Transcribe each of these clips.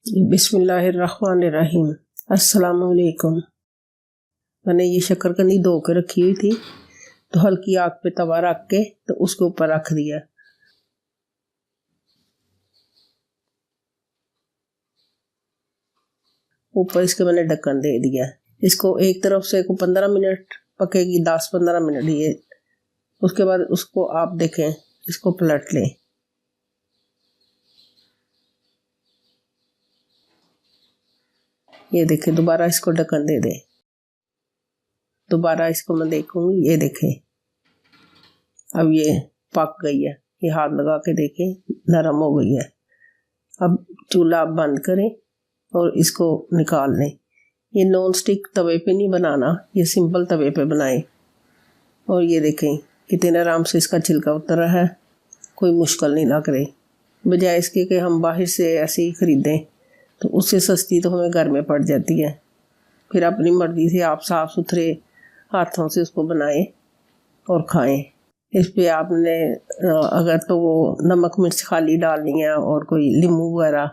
बिस्मिल्लाहिर्रहमानिर्रहीम। अस्सलामुअलैकुम। मैंने ये शक्करकंदी धो के रखी हुई थी, तो हल्की आग पे तवा रख के तो उसके ऊपर रख दिया। ऊपर इसके मैंने ढक्कन दे दिया। इसको एक तरफ से 15 मिनट पकेगी, 10-15 मिनट ये। उसके बाद उसको आप देखें, इसको पलट लें। ये देखें, दोबारा इसको ढक्कन दे दें। दोबारा इसको मैं देखूंगी, ये देखें अब ये पक गई है। ये हाथ लगा के देखें, नरम हो गई है। अब चूल्हा आप बंद करें और इसको निकाल लें। ये नॉन स्टिक तवे पे नहीं बनाना, ये सिंपल तवे पे बनाएं। और ये देखें कितने आराम से इसका छिलका उतर रहा है, कोई मुश्किल नहीं लग रही। बजाय इसके कि हम बाहर से ऐसे ही ख़रीदें तो उससे सस्ती तो हमें घर में पड़ जाती है। फिर अपनी मर्ज़ी से आप साफ़ सुथरे हाथों से उसको बनाएं और खाएं। इस पे आपने अगर तो वो नमक मिर्च खाली डालनी है और कोई नींबू वगैरह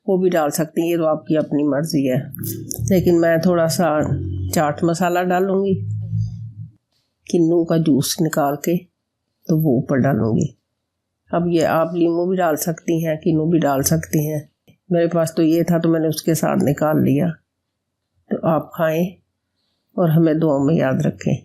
वो भी डाल सकती हैं, ये तो आपकी अपनी मर्ज़ी है। लेकिन मैं थोड़ा सा चाट मसाला डालूँगी, किन्नू का जूस निकाल के तो वो ऊपर डालूँगी। अब ये आप नींबू भी डाल सकती हैं, किन्नू भी डाल सकती हैं। मेरे पास तो ये था तो मैंने उसके साथ निकाल लिया। तो आप खाएं और हमें दुआ में याद रखें।